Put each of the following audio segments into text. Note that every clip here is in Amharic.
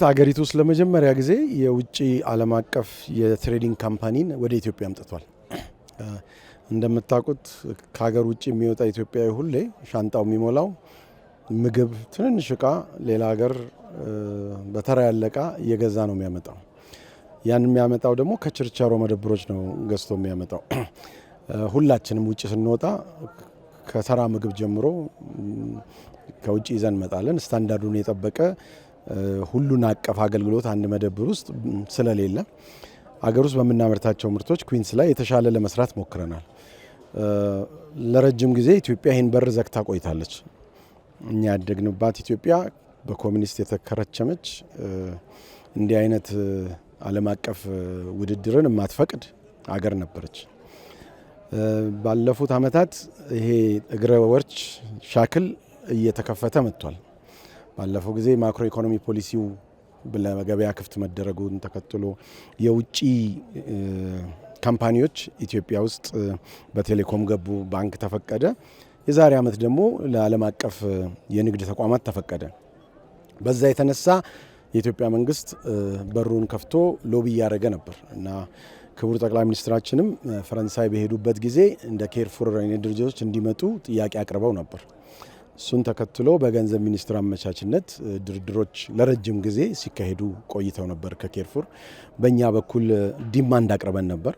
ሀገሪቱ ውስጥ ለመጀመሪያ ጊዜ የውጭ ዓለም አቀፍ የትሬዲንግ ካምፓኒን ወደ ኢትዮጵያ አምጥቷል። እንደምታውቁት ከሀገር ውጭ የሚወጣ ኢትዮጵያዊ ሁሌ ሻንጣው የሚሞላው ምግብ፣ ትንንሽ እቃ ሌላ ሀገር በተራ ያለ እቃ እየገዛ ነው የሚያመጣው። ያን የሚያመጣው ደግሞ ከችርቻሮ መደብሮች ነው ገዝቶ የሚያመጣው። ሁላችንም ውጭ ስንወጣ ከተራ ምግብ ጀምሮ ከውጭ ይዘን እንመጣለን። ስታንዳርዱን የጠበቀ ሁሉን አቀፍ አገልግሎት አንድ መደብር ውስጥ ስለሌለ አገር ውስጥ በምናመርታቸው ምርቶች ኩዊንስ ላይ የተሻለ ለመስራት ሞክረናል። ለረጅም ጊዜ ኢትዮጵያ ይህን በር ዘግታ ቆይታለች። እኛ ያደግንባት ኢትዮጵያ በኮሚኒስት የተከረቸመች እንዲህ አይነት ዓለም አቀፍ ውድድርን የማትፈቅድ አገር ነበረች። ባለፉት ዓመታት ይሄ እግረ ወርች ሻክል እየተከፈተ መጥቷል። ባለፈው ጊዜ ማክሮ ኢኮኖሚ ፖሊሲው ለገበያ ክፍት መደረጉን ተከትሎ የውጭ ካምፓኒዎች ኢትዮጵያ ውስጥ በቴሌኮም ገቡ፣ ባንክ ተፈቀደ። የዛሬ ዓመት ደግሞ ለዓለም አቀፍ የንግድ ተቋማት ተፈቀደ። በዛ የተነሳ የኢትዮጵያ መንግስት በሩን ከፍቶ ሎቢ እያደረገ ነበር እና ክቡር ጠቅላይ ሚኒስትራችንም ፈረንሳይ በሄዱበት ጊዜ እንደ ኬርፉር አይነት ድርጅቶች እንዲመጡ ጥያቄ አቅርበው ነበር። እሱን ተከትሎ በገንዘብ ሚኒስትር አመቻችነት ድርድሮች ለረጅም ጊዜ ሲካሄዱ ቆይተው ነበር ከኬርፉር። በእኛ በኩል ዲማንድ አቅርበን ነበር።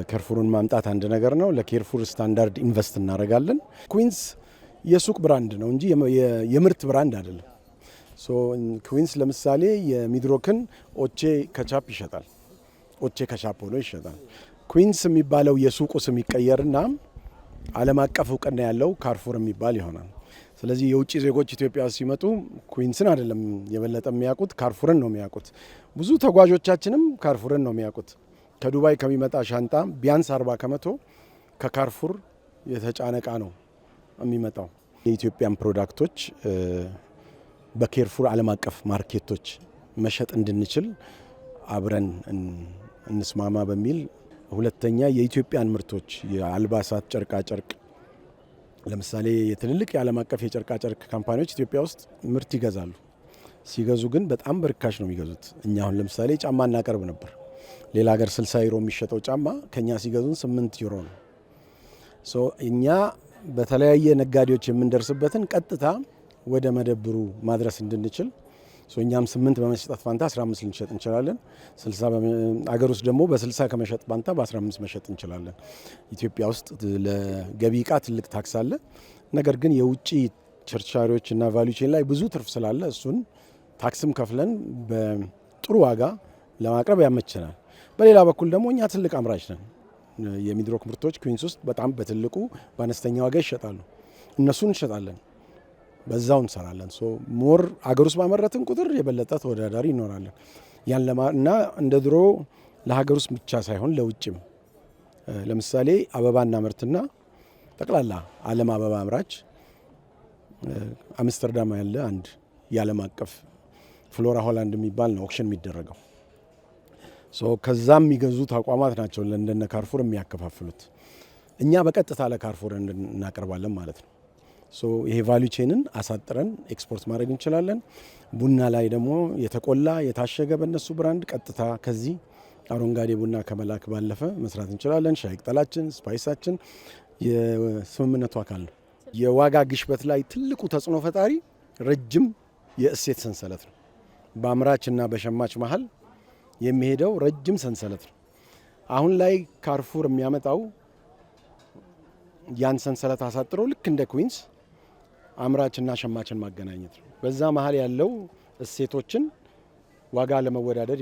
ኬርፉርን ማምጣት አንድ ነገር ነው። ለኬርፉር ስታንዳርድ ኢንቨስት እናደርጋለን። ኩዊንስ የሱቅ ብራንድ ነው እንጂ የምርት ብራንድ አይደለም። ኩዊንስ ለምሳሌ የሚድሮክን ኦቼ ከቻፕ ይሸጣል። ኦቼ ከቻፕ ሆኖ ይሸጣል። ኩዊንስ የሚባለው የሱቁ ስም ይቀየርና ዓለም አቀፍ እውቅና ያለው ካርፉር የሚባል ይሆናል። ስለዚህ የውጭ ዜጎች ኢትዮጵያ ሲመጡ ኩዊንስን አይደለም የበለጠ የሚያውቁት፣ ካርፉርን ነው የሚያውቁት። ብዙ ተጓዦቻችንም ካርፉርን ነው የሚያውቁት። ከዱባይ ከሚመጣ ሻንጣ ቢያንስ 40 ከመቶ ከካርፉር የተጫነ እቃ ነው የሚመጣው። የኢትዮጵያን ፕሮዳክቶች በኬርፉር ዓለም አቀፍ ማርኬቶች መሸጥ እንድንችል አብረን እንስማማ በሚል ሁለተኛ የኢትዮጵያን ምርቶች የአልባሳት፣ ጨርቃጨርቅ ለምሳሌ የትልልቅ የዓለም አቀፍ የጨርቃጨርቅ ካምፓኒዎች ኢትዮጵያ ውስጥ ምርት ይገዛሉ። ሲገዙ ግን በጣም በርካሽ ነው የሚገዙት። እኛ አሁን ለምሳሌ ጫማ እናቀርብ ነበር። ሌላ ሀገር 60 ዩሮ የሚሸጠው ጫማ ከኛ ሲገዙን 8 ዩሮ ነው። እኛ በተለያየ ነጋዴዎች የምንደርስበትን ቀጥታ ወደ መደብሩ ማድረስ እንድንችል እኛም 8 በመሸጥ ፋንታ 15 ልንሸጥ እንችላለን። 60 አገር ውስጥ ደግሞ በ60 ከመሸጥ ፋንታ በ15 መሸጥ እንችላለን። ኢትዮጵያ ውስጥ ለገቢ ዕቃ ትልቅ ታክስ አለ። ነገር ግን የውጭ ቸርቻሪዎችና ቫልዩ ቼን ላይ ብዙ ትርፍ ስላለ እሱን ታክስም ከፍለን በጥሩ ዋጋ ለማቅረብ ያመቸናል። በሌላ በኩል ደግሞ እኛ ትልቅ አምራች ነን። የሚድሮክ ምርቶች ኩዊንስ ውስጥ በጣም በትልቁ በአነስተኛ ዋጋ ይሸጣሉ። እነሱን እንሸጣለን፣ በዛው እንሰራለን። ሞር አገር ውስጥ ባመረትን ቁጥር የበለጠ ተወዳዳሪ ይኖራለን። ያን እና እንደ ድሮ ለሀገር ውስጥ ብቻ ሳይሆን ለውጭም ለምሳሌ አበባ እናመርትና ጠቅላላ ዓለም አበባ አምራች አምስተርዳም ያለ አንድ የዓለም አቀፍ ፍሎራ ሆላንድ የሚባል ነው ኦክሽን የሚደረገው። ከዛም የሚገዙ ተቋማት ናቸው ለእንደነ ካርፉር የሚያከፋፍሉት። እኛ በቀጥታ ለካርፉር እናቀርባለን ማለት ነው። ይሄ ቫልዩ ቼንን አሳጥረን ኤክስፖርት ማድረግ እንችላለን። ቡና ላይ ደግሞ የተቆላ የታሸገ በእነሱ ብራንድ ቀጥታ ከዚህ አረንጓዴ ቡና ከመላክ ባለፈ መስራት እንችላለን። ሻይ ቅጠላችን፣ ስፓይሳችን የስምምነቱ አካል ነው። የዋጋ ግሽበት ላይ ትልቁ ተጽዕኖ ፈጣሪ ረጅም የእሴት ሰንሰለት ነው። በአምራችና በሸማች መሀል የሚሄደው ረጅም ሰንሰለት ነው። አሁን ላይ ካርፉር የሚያመጣው ያን ሰንሰለት አሳጥሮ ልክ እንደ ኩዊንስ አምራችና ሸማችን ማገናኘት ነው። በዛ መሀል ያለው እሴቶችን ዋጋ ለመወዳደር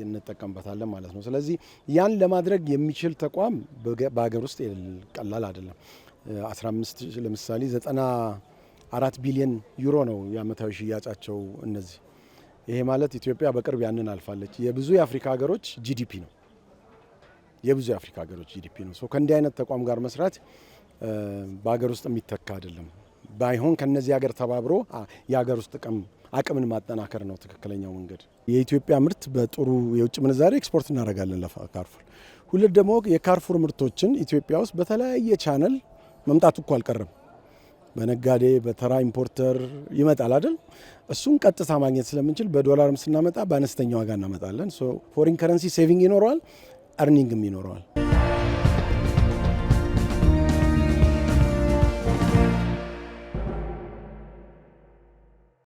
እንጠቀምበታለን ማለት ነው። ስለዚህ ያን ለማድረግ የሚችል ተቋም በሀገር ውስጥ ቀላል አይደለም። 15 ለምሳሌ 94 ቢሊዮን ዩሮ ነው የአመታዊ ሽያጫቸው እነዚህ። ይሄ ማለት ኢትዮጵያ በቅርብ ያንን አልፋለች። የብዙ የአፍሪካ ሀገሮች ጂዲፒ ነው። ከእንዲህ አይነት ተቋም ጋር መስራት በሀገር ውስጥ የሚተካ አይደለም። ባይሆን ከነዚህ ሀገር ተባብሮ የሀገር ውስጥ አቅምን ማጠናከር ነው ትክክለኛው መንገድ። የኢትዮጵያ ምርት በጥሩ የውጭ ምንዛሬ ኤክስፖርት እናደርጋለን ለካርፉር። ሁለት ደግሞ የካርፉር ምርቶችን ኢትዮጵያ ውስጥ በተለያየ ቻነል መምጣቱ እኮ አልቀረም። በነጋዴ በተራ ኢምፖርተር ይመጣል አይደል? እሱን ቀጥታ ማግኘት ስለምንችል በዶላርም ስናመጣ በአነስተኛ ዋጋ እናመጣለን። ፎሪን ከረንሲ ሴቪንግ ይኖረዋል፣ አርኒንግም ይኖረዋል።